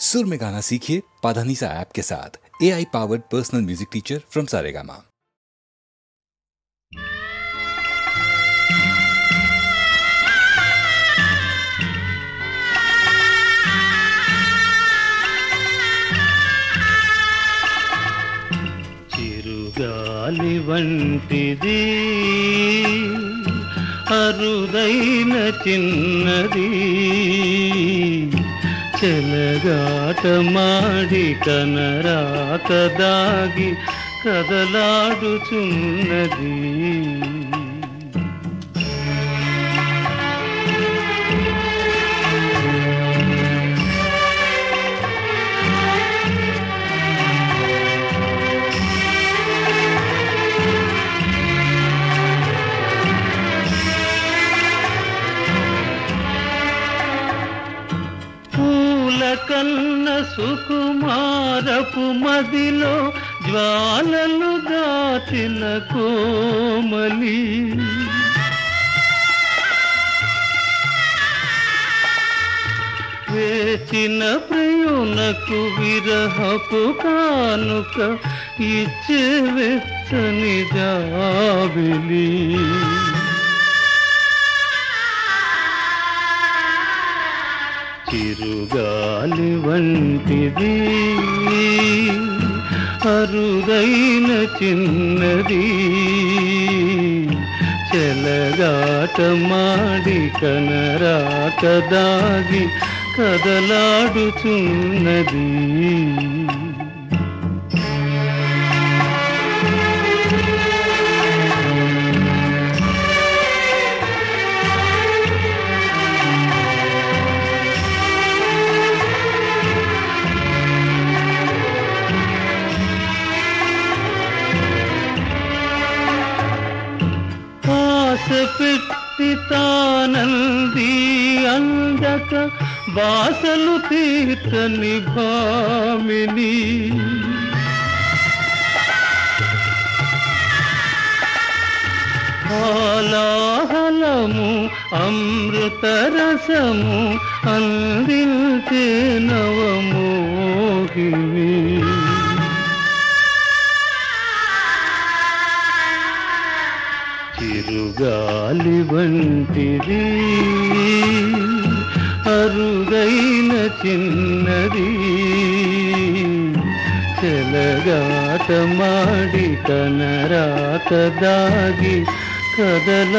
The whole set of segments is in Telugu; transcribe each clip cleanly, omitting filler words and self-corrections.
सुर में गाना सीखिए पाधानीसा ऐप के साथ। AI powered personal music teacher from Saregama. చిరుగాలి వంటిది అరుదైన చిన్నది చెలగాటమాడి కనరాక దాగి కదలాడుచున్నది. కన్న సుకుమారపు మదిలో జ్వాలలు దాచిన కోమలి వేచిన ప్రియునకు విరహపు కానుక ఇచ్చే వెచ్చని జాబిలి. చిరుగాలి వంటిది అరుదైన చిన్నది చెలగాటమాడి కనరాక దాగి కదలాడుచున్నది. పెట్టి తానంది అందక బాసలు తీర్చని భామిని హాలాహలము అమృతరసము అందించే నవమోహిని. చిరుగాలి వంటిది అరుదైన చిన్నది చెలగాటమాడి కనరాక దాగి కదలాడుతున్నది.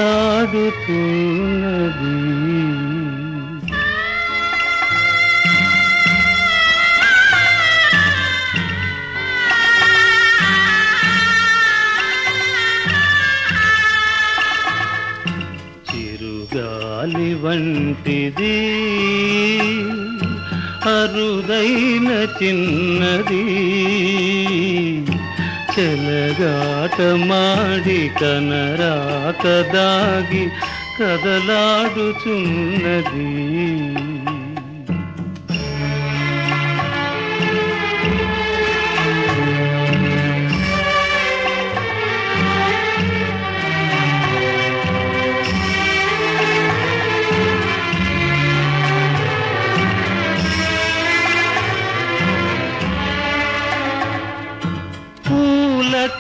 చిరుగాలి వంటిది అరుదైన చిన్నది చెలగాటమాడి కనరాక దాగి కదలాడుచున్నది.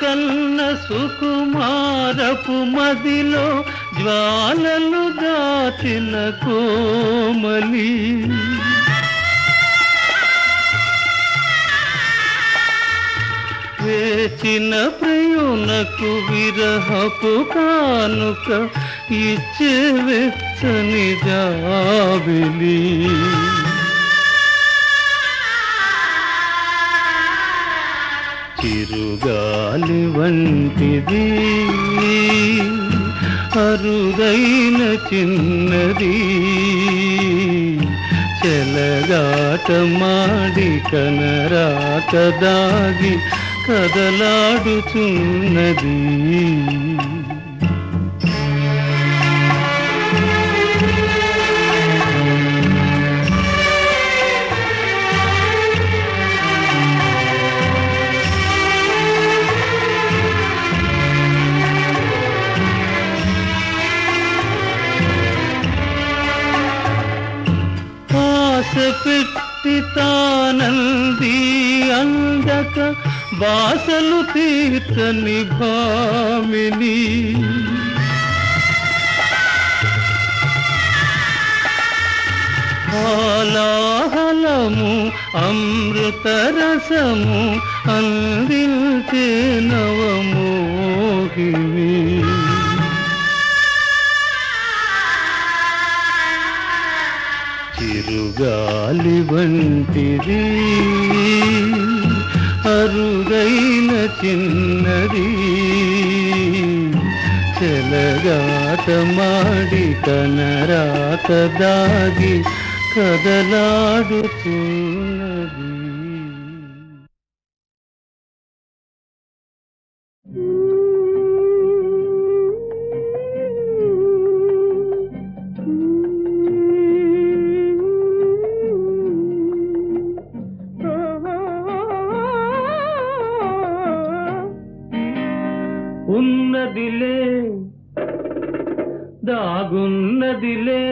కన్న సుకుమారపు మదిలో జ్వాలలు దాచిన కోమలి వేచిన ప్రియునకు విరహపు కానుక ఇచ్చే వెచ్చని జాబిలి. చిరుగాలి వంటిది అరుదైన చిన్నది చెలగాటమాడి కనరాక దాగి కదలాడుచున్నది. పెట్టి తానంది ఆనంది అందక బాసలు తీర్చని భామిని హాలాహలము అమృతరసము అందించే నవమోహిని చిరుగాలి వంటిది అరుదైన చిన్నది చెలగాటమాడి కనరాక దాగి కదలాడుతున్నది. ఉన్నదిలే దాగున్నదిలే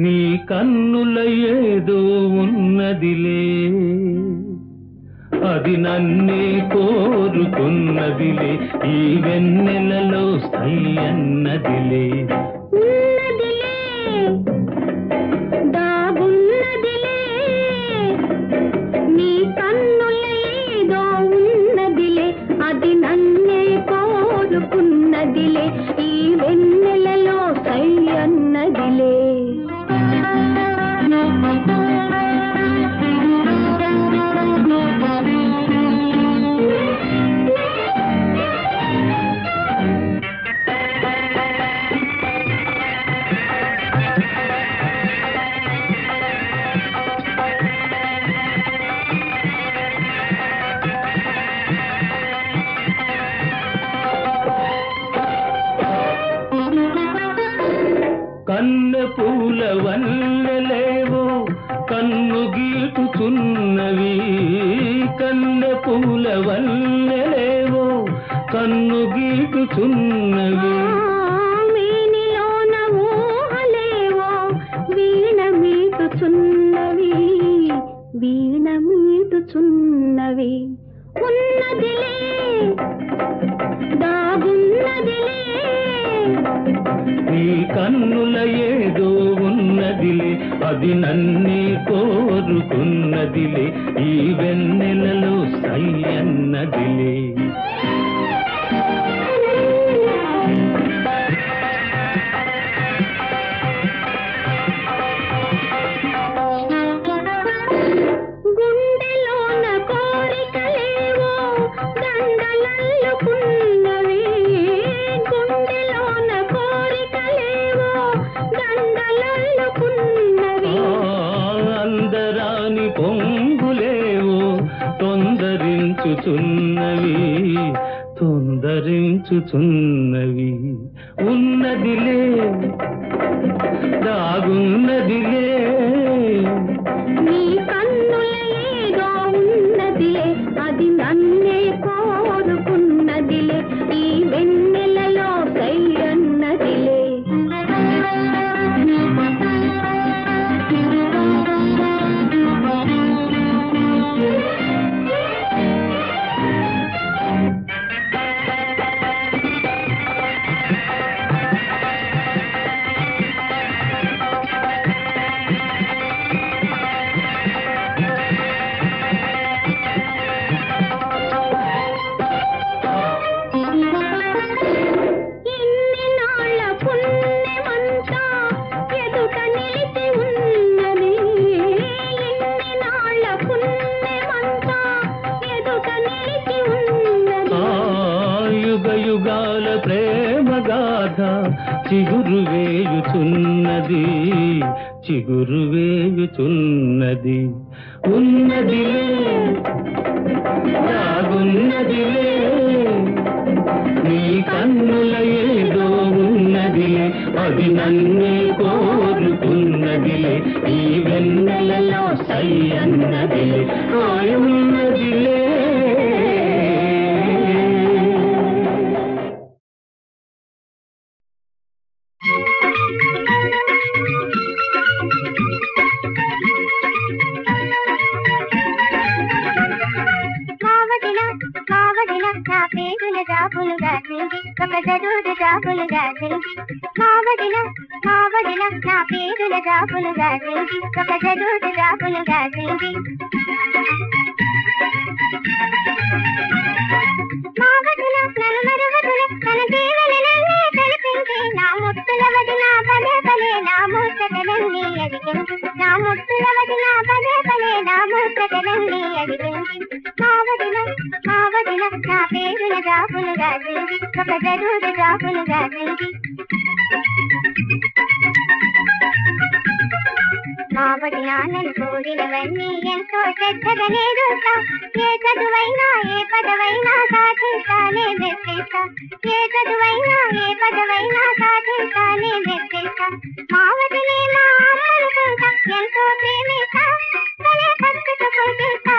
నీ కన్నుల ఏదో ఉన్నదిలే అది నన్నే కోరుకున్నదిలే ఈ వెన్నెలలో సై అన్నదిలే ఉన్నదిలే ఈ వెన్నెలలో సై అన్నదిలే కన్నె పూల వన్నెలేవో కన్ను గీటుచున్నవి కన్నె పూల వన్నెలేవో కన్ను గీటుచున్నవి వీనిలోన ఊహలేవో వీణ మీటుచున్నవి వీణ మీటుచున్నవి ఉన్నదిలే దాగున్నదిలే నీ కన్నుల ఏదో ఉన్నదిలే అది నన్నే కోరుకున్నదిలే ఈ వెన్నెలలో సై అన్నదిలే గుండెలోన కోరికలేవో దండలల్లుకున్నవి గుండెలోన కోరికలేవో దండలల్లుకున్నవి అందరాని పొంగులేవో తొందరించుచున్నవి తొందరించుచున్నవి ఉన్నదిలే దాగున్నదిలే నీ కన్నుల ఏదో ఉన్నదిలే అది నన్నే కోరుకున్నదిలే ఈ వెన్నెలలో సై అన్నదిలే యుగాల ప్రేమ గాథ చిగురు వేయుచున్నది చిగురు వేయుచున్నది ఉన్నదిలే దాగున్నదిలే నీ కన్నుల ఏదో ఉన్నదిలే అది నన్నే కోరుకున్నదిలే ఈ వెన్నెలలో సై అన్నదిలే ఉన్నదిలే జాబులుగా తిరిగి ఒక చదువు జాబులుగా తిరిగి మావడిన నా పేరుల జాబులుగా తిరిగి ఒక చదువు జాబులుగా తిరిగి మావడిన నన్ను మరువదులే తన దీవెనలన్నీ తెలిపింది నా ముత్తుల వదిన పదే పదే నా ముచ్చటలన్నీ అడిగింది నా ముత్తుల వదిన పదే పదే నా ముచ్చటలన్నీ అడిగింది మావడిన నా పేరుల జాబులుగా తిరిగి ఒక చదువు జాబులుగా తిరిగి మావడిన నన్ను కోరినవన్నీ ఎంతో శ్రద్ధగా నేరుతా ఏ చదువైనా ఏ పదవైనా సాధిస్తానే నిర్దేశా ఏ చదువైనా ఏ పదవైనా సాధిస్తానే నిర్దేశా మావడిని నా అమ్మనుకుంటా ఎంతో ప్రేమిస్తా తనే భక్తితో పూజిస్తా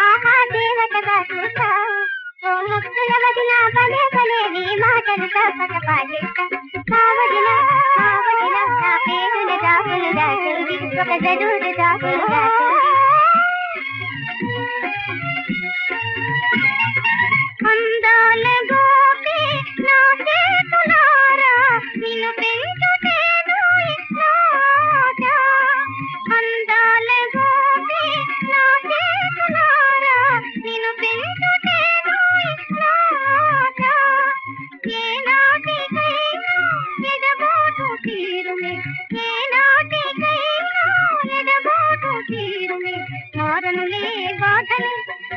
ఆహా దేవతగా చూస్తా ఓ ముక్తుల వదిన పదే పదే నీ మాటలు తప్పక పాటిస్తా మావడిన నా పేరుల జాబులుగా తిరిగి ఒక చదువు జాబులుగా అందాల గోపి నా చేతులారా నిన్ను పెంచుతేను ఇట్లాగా అందాల గోపి నా చేతులారా నిన్ను పెంచుతేను ఇట్లాగా ఏనాటికైనా ఎడబాటు తీరుమే ఏనాటికైనా ఎడబాటు తీరుమే మారనులే బాధలే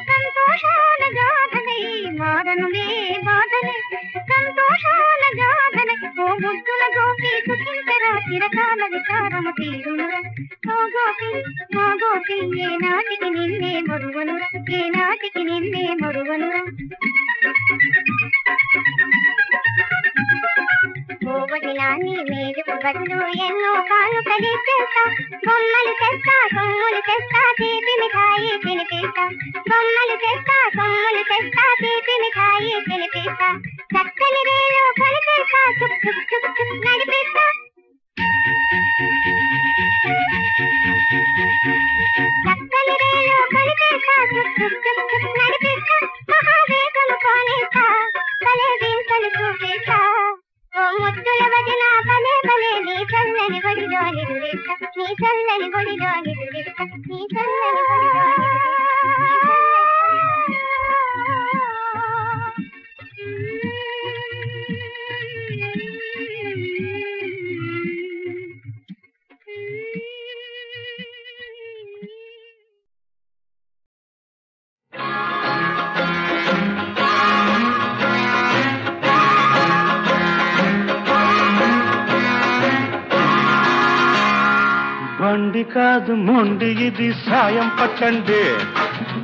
సంతోషాల గాథలే మారనులే బాధలే సంతోషాల గాథలే ఓ ముద్దుల గోపి సుఖించరా చిరకాల విచారము తీరునురా ఓ గోపి మా గోపి ఏనాటికి నిన్నే మరువనురా ఏనాటికి నిన్నే మరువనురా ఓవడినా నీ మేలుకు బదులు ఎన్నో కానుకలు చేస్తా బొమ్మలు తెస్తా సొమ్ములు తెస్తా తీపి మిఠాయి తినిపిస్తా బొమ్మలు తెస్తా సొమ్ములు తెస్తా తీపి మిఠాయి తినిపిస్తా చక్కని రేలో కొలిపేస్తా చుక్ చుక్ చుక్ చుక్ నడిపిస్తా చక్కని రేలో కొలిపేస్తా చుక్ చుక్ చుక్ చుక్ నడిపిస్తా మహావేగము కోనేస్తా భలే వింతలు చూపిస్తా ఓ ముద్దుల వదిన పదే పదే నీ చల్లని ఒడిలో నిదురిస్తా నీ చల్లని ఒడిలో నిదురిస్తా నీ చల్లని ఒడిలో బండి కాదు మొండి ఇది సాయం పట్టండి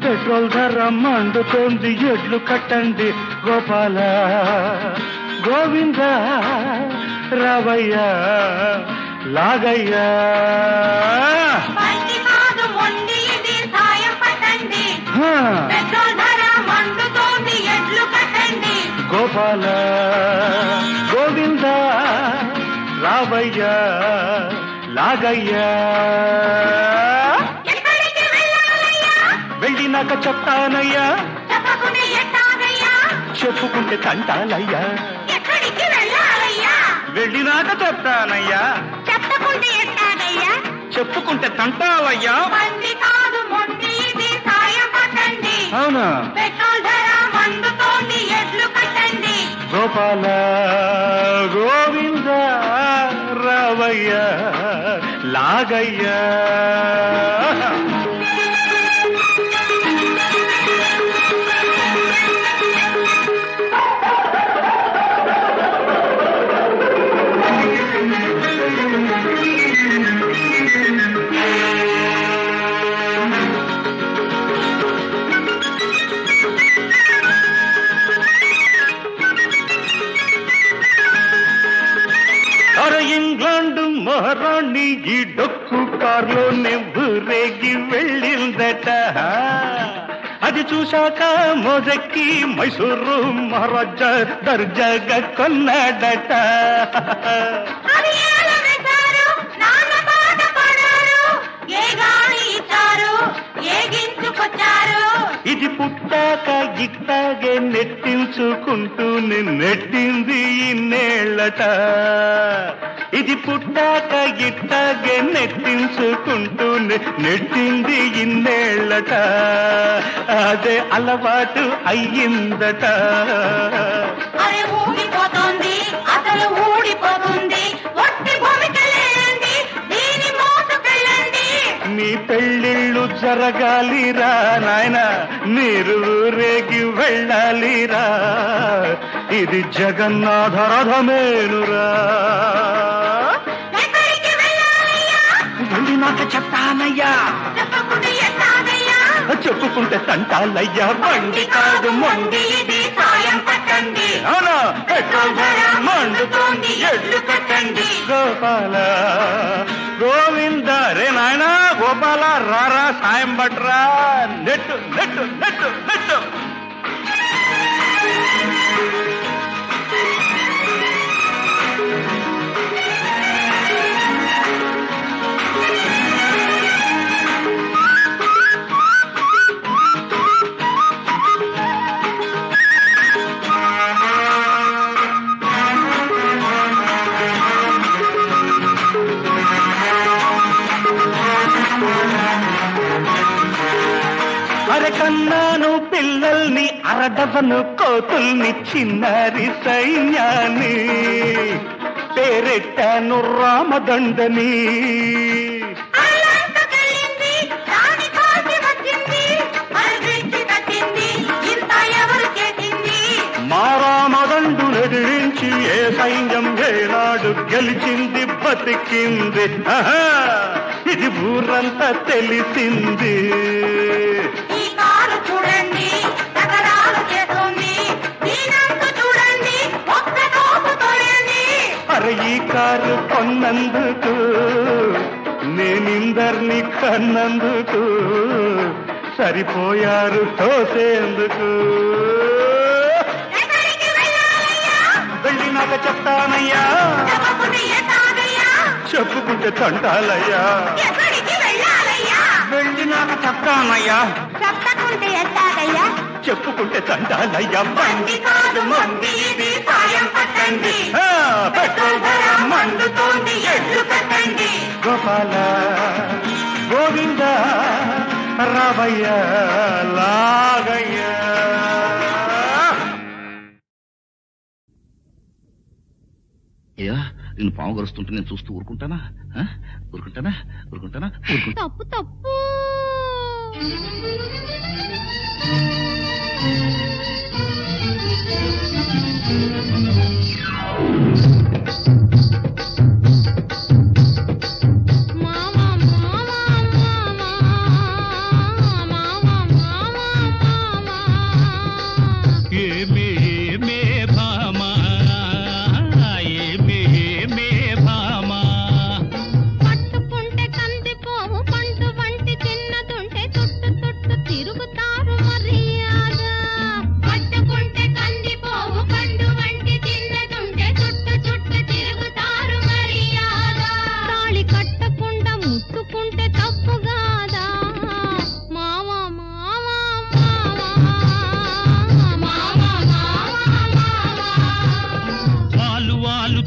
పెట్రోల్ ధర మండుతోంది ఎడ్లు కట్టండి గోపాల గోవింద రావయ్య లాగయ్యా గోపాల గోవింద రావయ్య లాగయ్యా వెళ్ళినాక చెప్తానయ్యా చెప్పుకుంటే తంటాలయ్యా వెళ్ళినాక చెప్తానయ్యా చెప్పుకుంటే తంటాలయ్యా అవునా గోపాల గోవింద రావయ్య లాగయ్యా ఇంగ్లాండ్ మహారాణి ఈ డొక్కు కార్లో నెవ్వురేగి వెళ్ళిందట అది చూశాక మోజెక్కి మైసూరు మహారాజా దర్జాగా కొన్నాడట ఇది పుట్టాక ఇట్టాగే నెట్టింత నెట్టించుకుంటూ నెట్టింది ఇన్నేళ్ళట. ఇది పుట్టాక ఇట్టాగే నెట్టించుకుంటూ నెట్టింది ఇన్నేళ్ళట. అదే అలవాటు అయ్యిందట. అరే ఊడిపోతుంది, అసలు ఊడిపోతుంది. ఒట్టి భూమికెళ్ళండి, దీని మోసుకెళ్ళండి. నీ పెళ్ళిళ్ళు జరగాలిరా నాయనా, మీరు ఊరేగి వెళ్ళాలిరా. ఇది జగన్నాథ రథమేనురా. వెళ్ళి నాకు చెప్తానయ్యా, చెప్పుకుంటే తంటాలయ్యా. బండి కాదు మొండి, ఇది సాయం పట్టండి. అవునా, పెట్రోల్ ధర మండుతోంది, ఎడ్లు కట్టండి. గోపాల గోవింద రే నాయనా, గోపాల రారా సాయం పట్టరా. Net net net net. కన్నాను పిల్లల్ని, అరడవను కోతుల్ని, చిన్నారి సైన్యాన్ని పేరెట్టాను రామదండని. మా రామదండు ఎదిరించి ఏ సైన్యం ఏనాడు గెలిచింది, బతికింది. ఇది ఊరంతా తెలిసింది. చూడండి, నగరాలు చేస్తుంది, చూడండి, ఒక్క తోపు తోయండి. అరే ఈ కారు కొన్నందుకు, నేనిందర్ని కన్నందుకు, సరిపోయారు తోసేందుకు. వెళ్ళినాక చెప్తానయ్యా, చెప్పుకుంటే తంటాలయ్యా. వెళ్ళినాక చెప్తానయ్యా, చెప్పుకుంటే తంటాలయ్యా. బండి కాదు మొండి, ఇది సాయం పట్టండి. పెట్రోల్ ధర మండుతోంది, ఎడ్లు కట్టండి. గోపాల గోవింద రావయ్య లాగయ్య. అయ్యా, నేను పాము గరుస్తుంటే నేను చూస్తూ ఊరుకుంటానా? ఊరుకుంటానా? ఊరుకుంటానా? తప్పు తప్పు.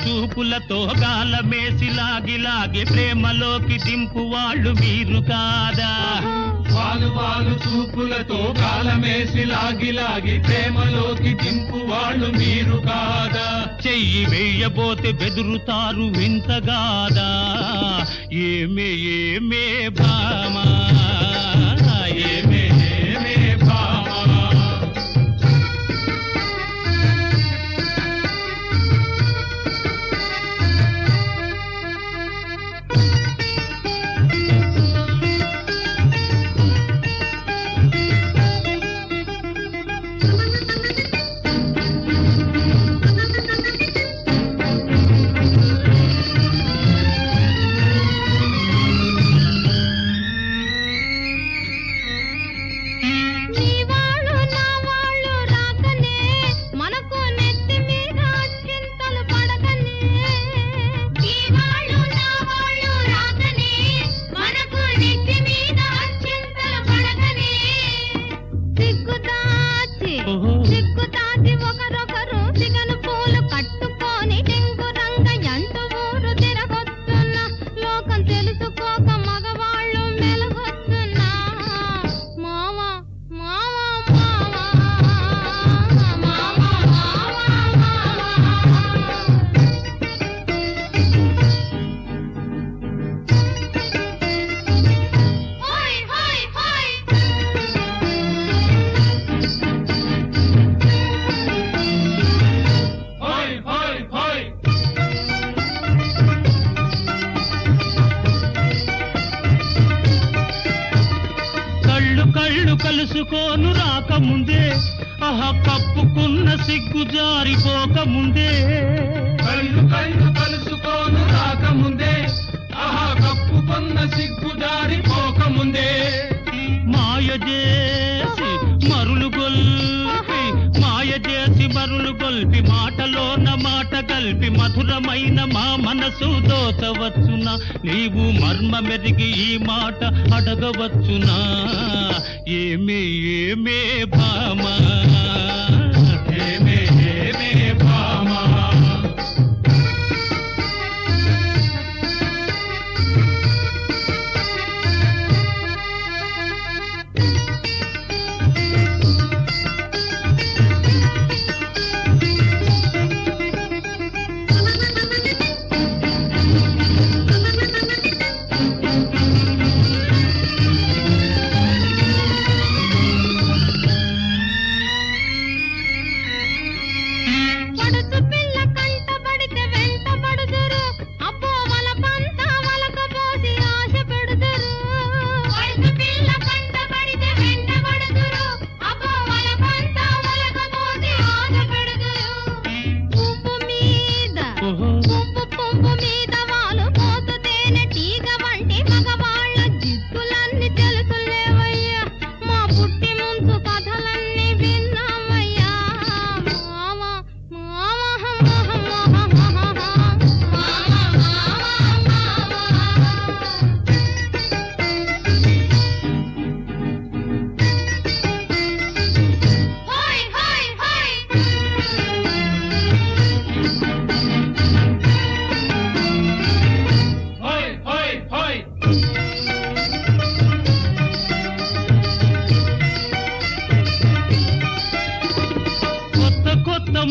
చూపులతో గాలమేసి లాగి లాగి ప్రేమలోకి దింపు వాళ్ళు మీరు కాదా? వాలు వాలు చూపులతో గాలమేసి లాగి లాగి ప్రేమలోకి దింపు వాళ్ళు మీరు కాదా? చెయ్యి వేయబోతే బెదురుతారు వింతగాదా? ఏమే ఏమే భామా, ఏమే ఏమే భామా. కళ్ళు కలుసుకోను రాకముందే కప్పుకున్న సిగ్గు జారిపోకముందే కళ్ళు కలుసుకోను రాకముందే కప్పుకున్న సిగ్గు జారిపోకముందే మాయ చేసి మరులు గొల్పి మాటలోన మాట కలిపి మధురమైన మా మనసు దోచవచ్చునా నీవు మర్మ మెరిగి ఈ మాట అడగవచ్చునా ఏమే ఏమే భామా ఏమే ఏమే భామా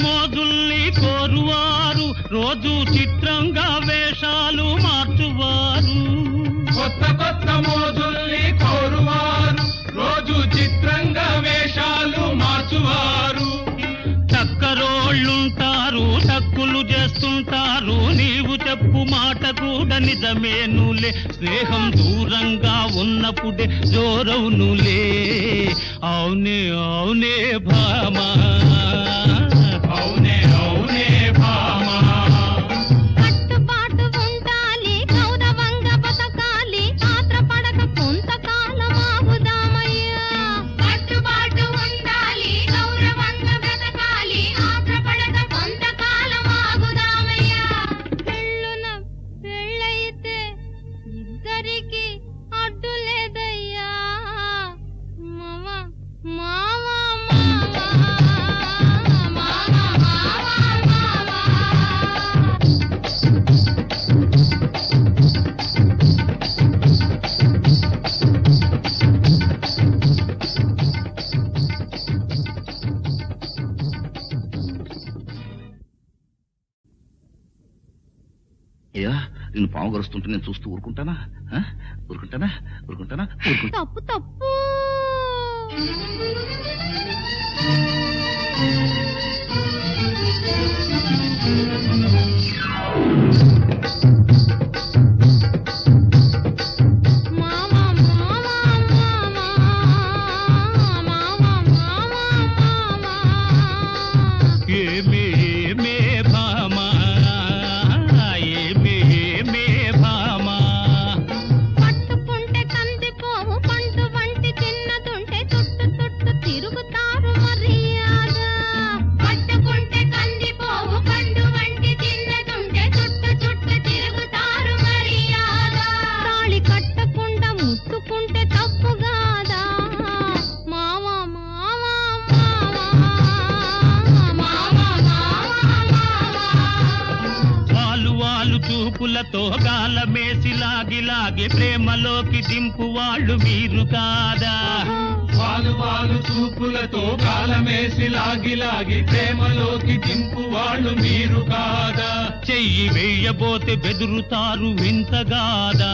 మోజుల్ని కోరువారు రోజు చిత్రంగా వేషాలు మార్చువారు కొత్త మోజుల్ని కోరువారు రోజు చిత్రంగా వేషాలు మార్చువారు టక్కరోళ్ళుంటారు టక్కులు చేస్తుంటారు నీవు చెప్పు మాట కూడా నిజమేనులే స్నేహం దూరంగా ఉన్నప్పుడే జోరవునులే అవునే అవునే భామా అవునే అవునే భామా కట్టుబాటు ఉండాలి గౌరవంగా బతకాలి ఆత్రపడక కొంతకాలం ఆగుదామయ్యా కట్టుబాటు ఉండాలి గౌరవంగా బ్రతకాలి ఆత్రపడక కొంతకాలం ఆగుదామయ్యా పెళ్ళైతే ఇద్దరికి అడ్డు లేదయ్యా మావా మావా అయ్యా నిన్ను పాము గరుస్తుంటే నేను చూస్తూ ఊరుకుంటానా ఊరుకుంటానా ఊరుకుంటానా తప్పు తప్పు ఏమే ఏమే భామా ఏమే ఏమే భామా పట్టుకుంటే కందిపోవు పండు వంటి చిన్నదుంటే చుట్టు చుట్టు తిరుగుతారు మర్యాద పట్టుకుంటే కందిపోవు పండు వంటి చిన్నదుంటే చుట్టు చుట్టు తిరుగుతారు మర్యాద తాళి కట్టకుండా ముట్టుకుంటే తప్పు కాదా మావా మావా వాలు వాలు చూపులతో గాలమేసి లాగి లాగి ప్రేమలోకి దింపు వాళ్ళు మీరు కాదా వాలు చూపులతో కాలమేసి లాగి ప్రేమలోకి దింపు వాళ్ళు మీరు కాదా చెయ్యి వేయబోతే బెదురుతారు వింతగాదా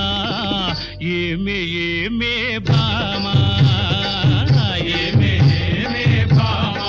ఏమే ఏమే భామా ఏమే ఏమే భామా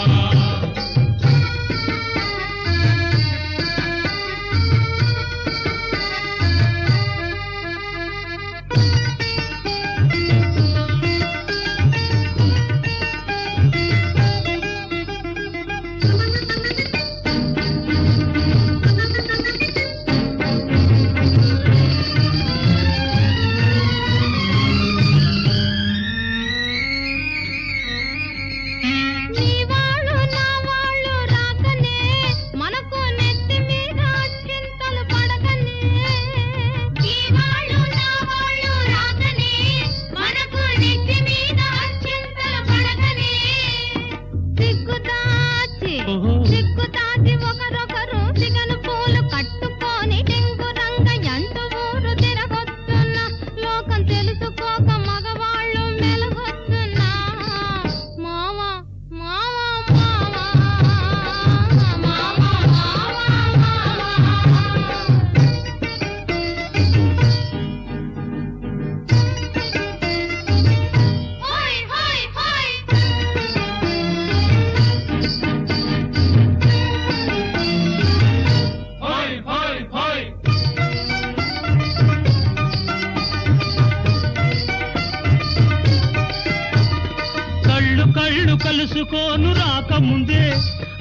కలుసుకోను రాకముందే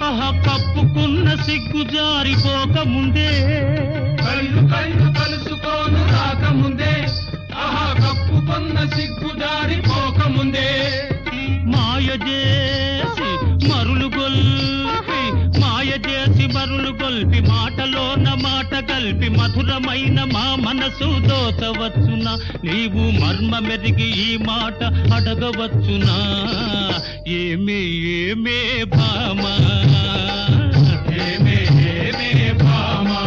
ఆహా కప్పుకున్న సిగ్గు జారిపోకముందే కళ్ళు కలుసుకోను రాకముందే ఆహా కప్పుకున్న సిగ్గు జారిపోకముందే మాయ చేసి మరులు గొల్పి మాయ చేసి మరులు గొల్పి మాటలోన మాట కలిపి మధురమైన మా మనసు దోచవచ్చునా నీవు మర్మ మెరిగి ఈ మాట అడగవచ్చునా ఏమే ఏమే భామా ఏమే ఏమే భామా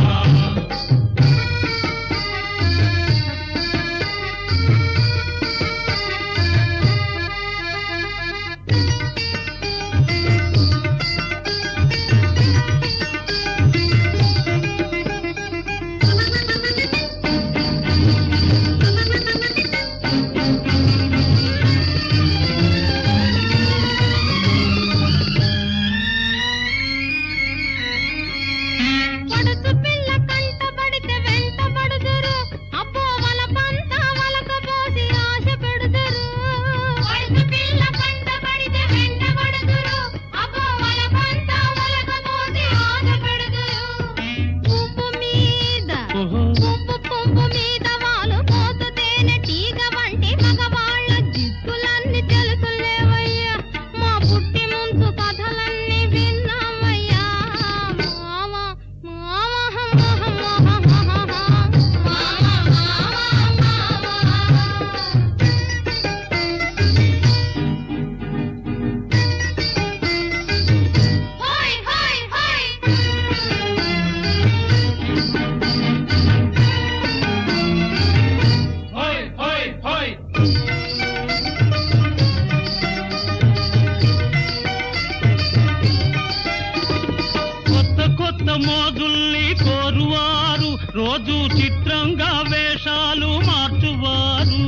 మోజుల్ని కోరువారు రోజు చిత్రంగా వేషాలు మార్చువారు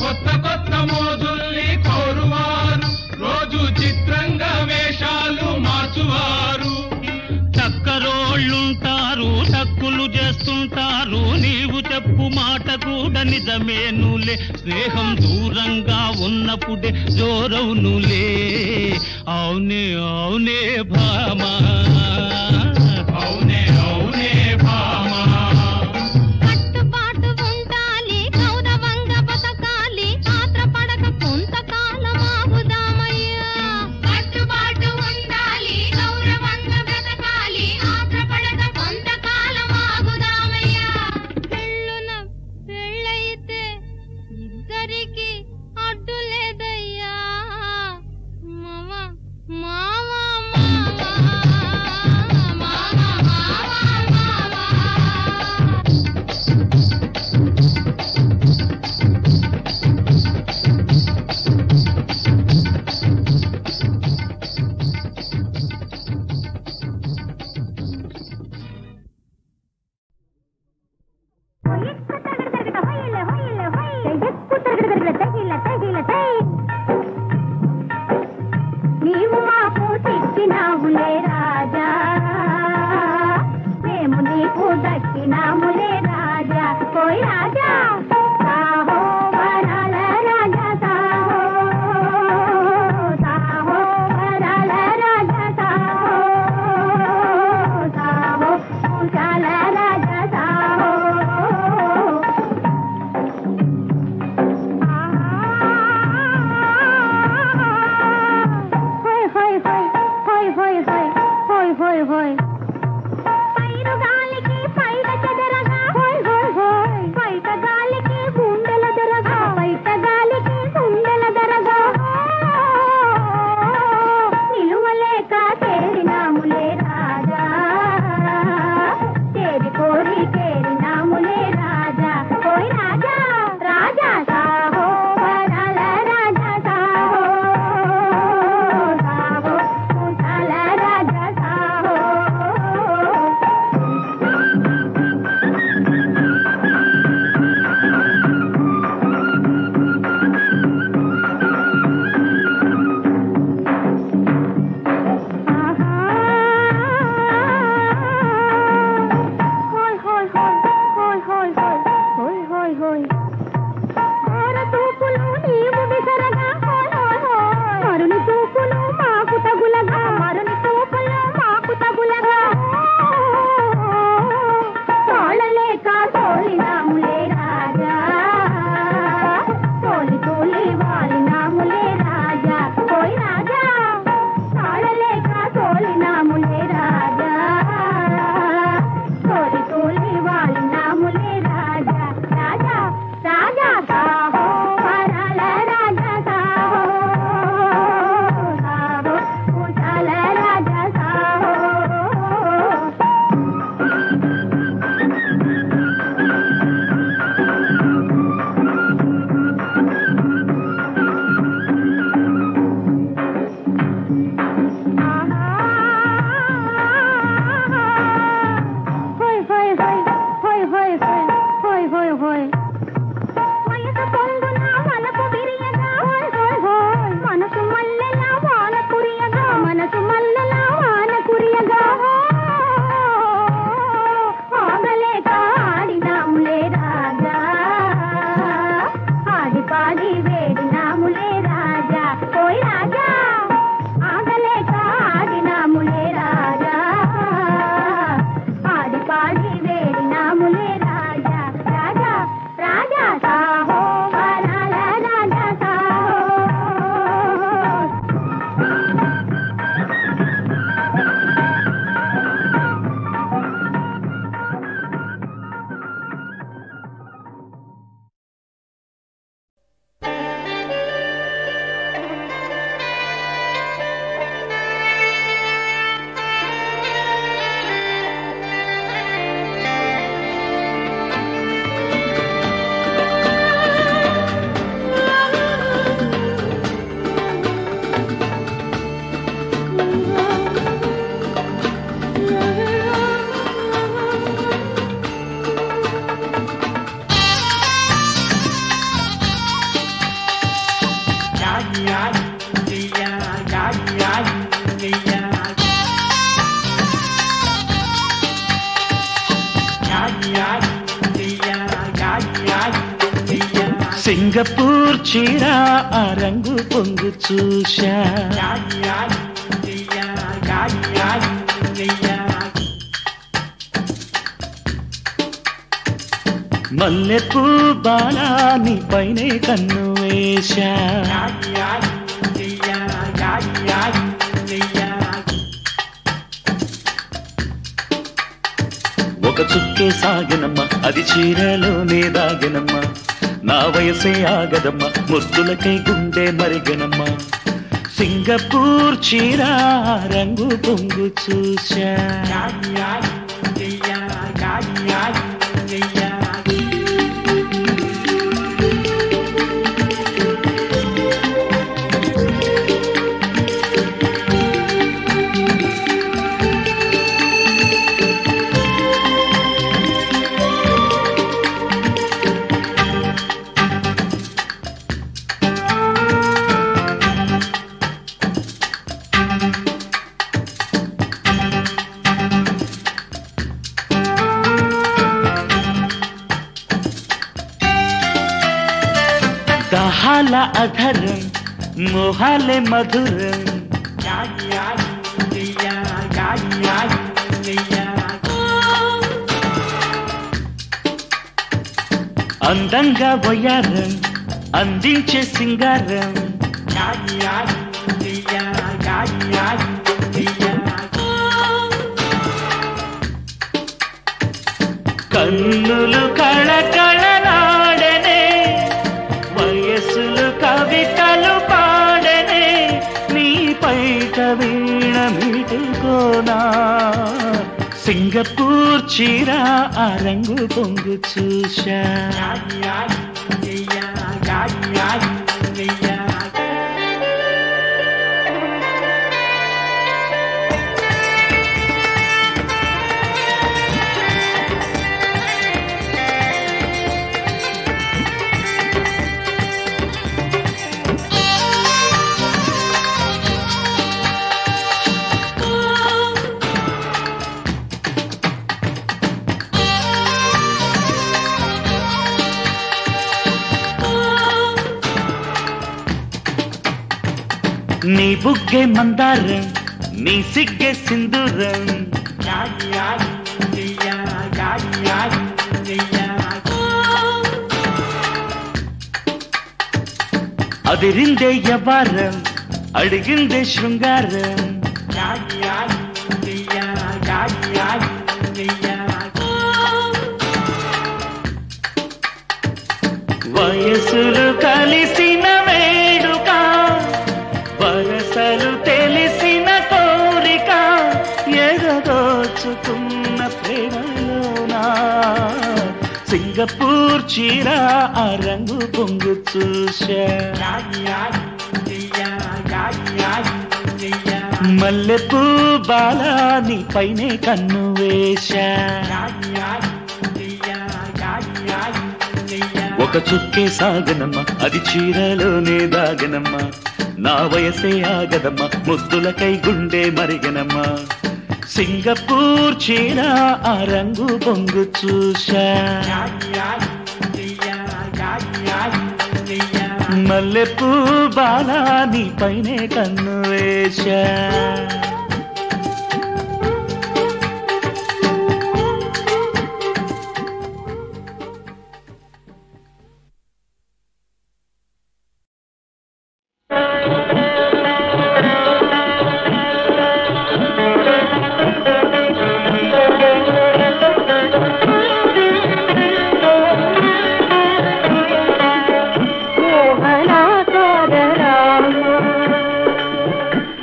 కొత్త కొత్త మోజుల్ని కోరువారు రోజు చిత్రంగా వేషాలు మార్చువారు టక్కరోళ్ళుంటారు టక్కులు చేస్తుంటారు నీవు చెప్పు మాట కూడా నిజమేనులే స్నేహం దూరంగా ఉన్నప్పుడే జోరవునులే అవునే అవునే భామా అవునే అవునే భామా కట్టుబాటు ఉండాలి గౌరవంగా బతకాలి ఆత్రపడక కొంతకాలం ఆగుదామయ్యా కట్టుబాటు ఉండాలి గౌరవంగా బ్రతకాలి ఆత్రపడక కొంతకాలం ఆగుదామయ్యా పెళ్ళైతే ఇద్దరికి అడ్డు లేదయ్యా మావా మావా మావా సింగపూర్ చీర ఆ రంగు పొంగు చూశా మల్లెపూ బాలా నీ పైనే కన్ను వేశా ఒక చుక్కే సాగనమ్మ అది చీరలోనే దాగనమ్మ నా వయసే ఆగదమ్మ ముద్దులకై గుండె మరిగనమ్మ సింగపూర్ చీర రంగు పొంగు చూశా దహాల అధరం మోహాలే మధురం అందంగా వయారం అందించే సింగారం కన్నులు కళకళలాడనే వయస్సులు కవితలు పాడనే నీ పైట వీణ మీటుకోనా సింగపూర్ చీర ఆ రంగు పొంగు చూశా నీ బుగ్గే మందారం నీ సిగ్గే సింధూరం అదిరిందే యవ్వారం అడిగిందే శృంగారం వయసులు కలిసిన వేడుక వరసలు తెలిసిన కోరిక ఎగదోచుకున్న ప్రేమలోనా సింగపూర్ చీర ఆ రంగు పొంగు చూశా మల్లెపూ బాలా నీ పైనే కన్ను వేశా ఒక చుక్కే సాగనమ్మ అది చీరలోనే దాగనమ్మ నా వయసే ఆగదమ్మ ముద్దులకై గుండె మరిగనమ్మ సింగపూర్ చీర ఆ రంగు పొంగు చూశా మల్లెపూ బాలా నీ పైనే కన్ను వేశా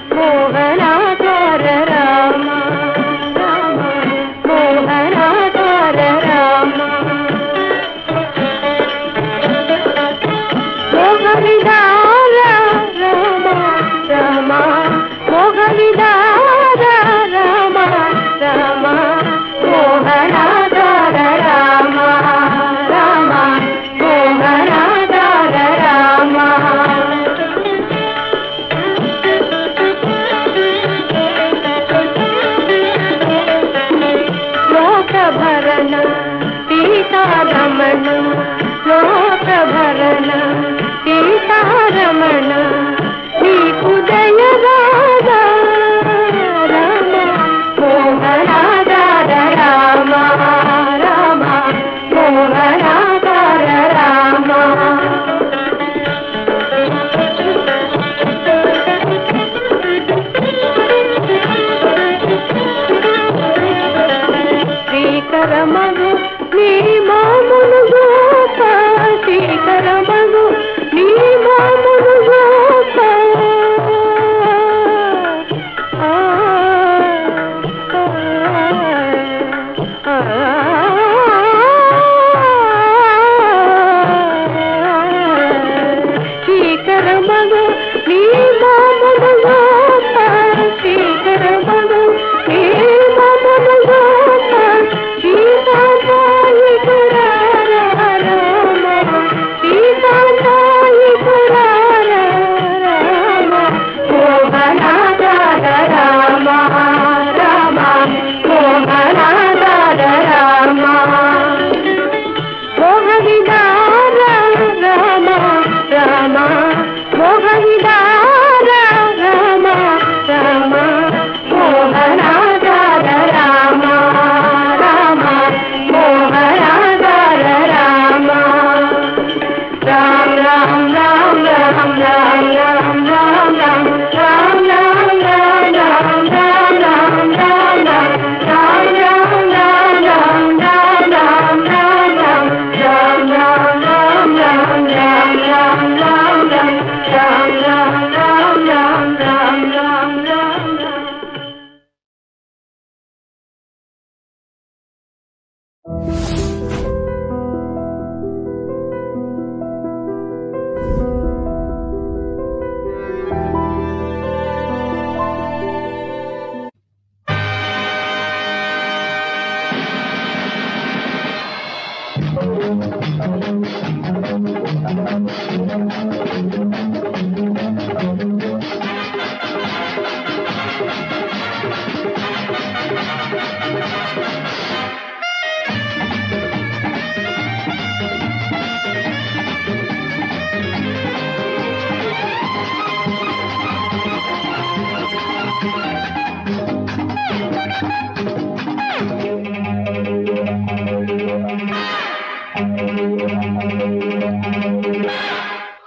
మోహనా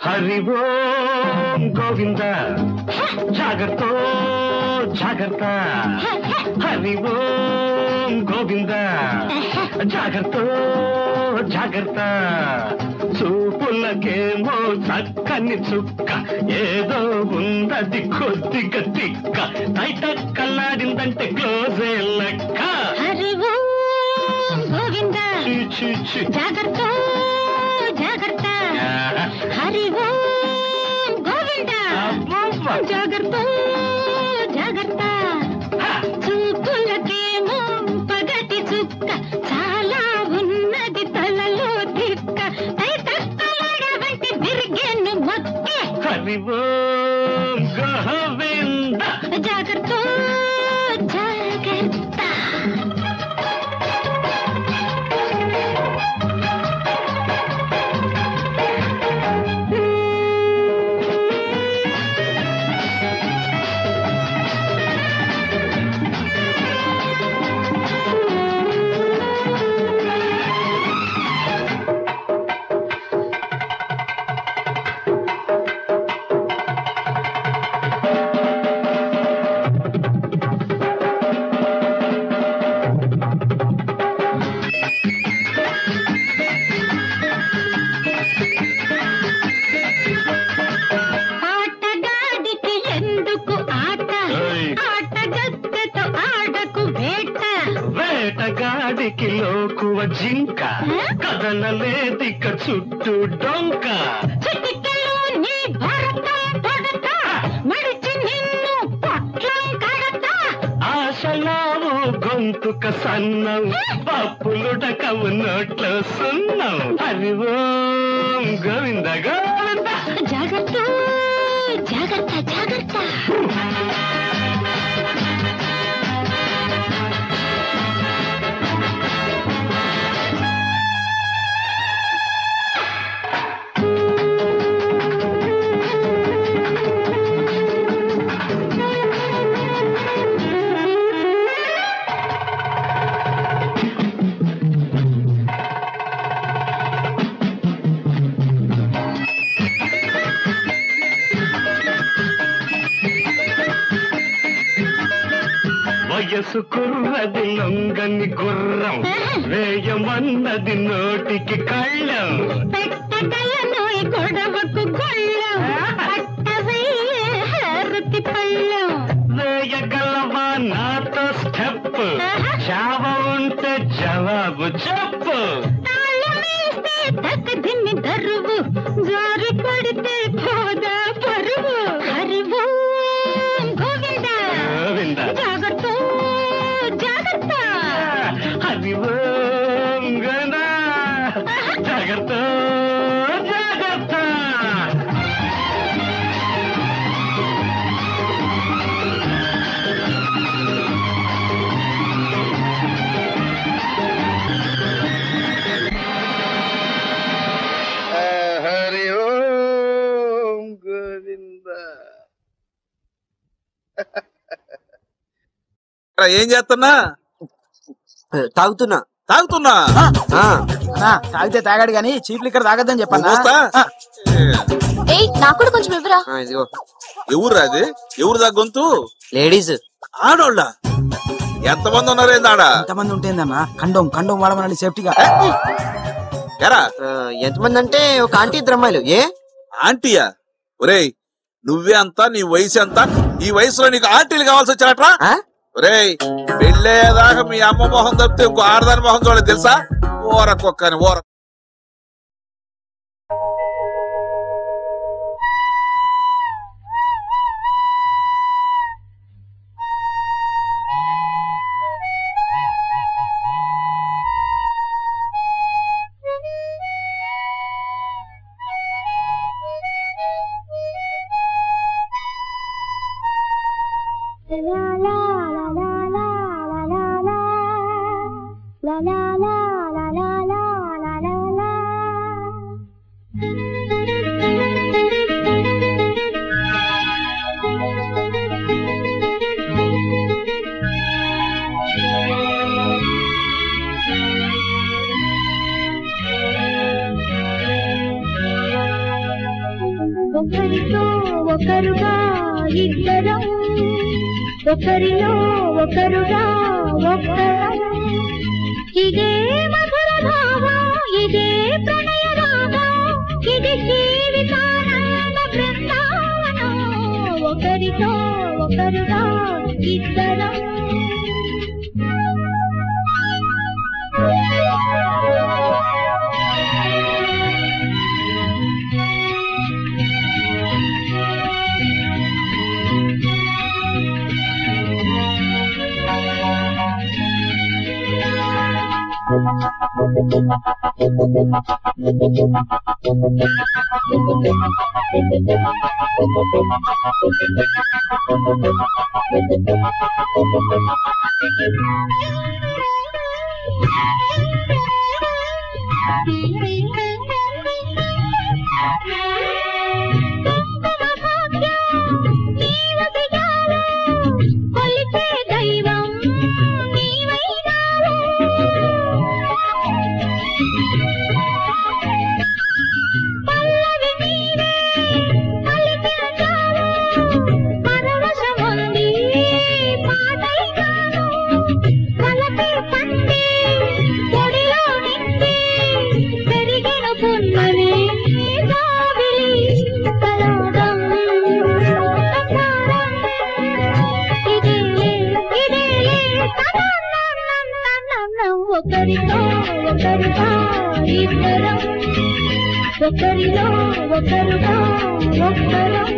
హరి ఓం గోవింద జాగ్రత్త జాగ్రత్త హరి ఓం గోవింద జాగ్రత్త జాగ్రత్త చూపులకేమో చక్కని చుక్క ఏదో ఉన్నది కొద్దిగా తిక్క బయట కల్లాడిందంటే క్లోజే లెక్క హరి ఓం గోవింద జాగ్రత్త జాగ్రత్త హరి ఓం గోవింద జాగ్రత్త జాగ్రత్త చూపులకేమో పగటి చుక్క చాలా ఉన్నది తలలో తిక్క తలవంటి తిరిగేను మొక్కే హరి ఓం గోవింద జాగ్రత్త జాగ్రత్త వేటగాడికి లోకువ జింక కదలలేదిక చుట్టూ డొంక ఆశలావు గొంతుక సన్నం పప్పులుడకవు నోట్లో సున్నం హరి ఓం గోవింద గోవింద జాగ్రత్త జాగ్రత్త జాగ్రత్త వయసు కుర్రది లొంగని గుర్రం వేయమన్నది నోటికి కళ్ళం పెట్టగలను గొడవకు గొళ్ళం పట్టవేరుతి పళ్ళం వేయగలవా నాతో స్టెప్ చావ ఉంటే జవాబు చెప్పు తాళమేస్తే తగ్గదిన్ని దరువు జారి పడితే పోదా పరువు హరి ఓం ఏం చేస్తున్నా? తాగుతున్నా. తాగితే తాగాడు గానీ చీప్ లిక్కర్ తాగద్దని చెప్పన్నా. నాకు కూడా కొంచెం ఇవ్వరా. ఎవరు అది? ఎవరు గొంతు? లేడీస్. ఆడోళ్ళ? ఎంతమంది ఉన్నారు? ఏందాడా? ఎంతమంది ఉంటేందన్నా? కండోమ్ కండోమ్ వాడమనండి సేఫ్టీగా. ఎంతమంది అంటే ఒక ఆంటీ, ఇద్దరు అమ్మాయిలు. ఏ ఆంటీయా? ఒరేయ్ నువ్వే అంతా, నీ వయసు ఎంత? ఈ వయసులో నీకు ఆంటీలు కావాల్సి వచ్చారట్రా? ఒరేయ్ పెళ్ళేదాకా మీ అమ్మ మొహం తప్పితే ఇంకో ఆడదాని మొహం చూడలేదు తెలుసా? ఓరకొక్కని ఓర. ఒకరుగా ఇద్దరం, ఒకరిలో ఒకరుగా ఒక్కరం. ఇదే మధుర భావం, ఇదే ప్రణయ రాగం, ఇది జీవితానంద బృందావనం. ఒకరితో ఒకరుగా ఇద్దరం. ఒకరితో ఒకరుగా ఇద్దరం, ఒకరిలో ఒకరుగా ఒక్కరం.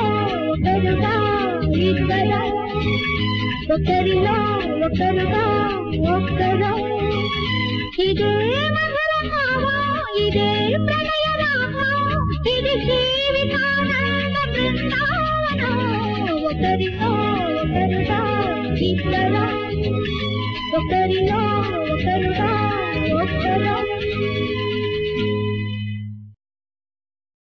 ఒకరితో ఒకరుగా ఇద్దరం, ఒకరిలో ఒకరుగా ఒక్కరం. ఇదే మధుర భావం, ఇదే ప్రణయ రాగం, ఇది జీవితానంద బృందావనం. ఒకరితో ఒకరుగా ఇద్దరం, ఒకరిలో ఒకరుగా ఒక్కరం.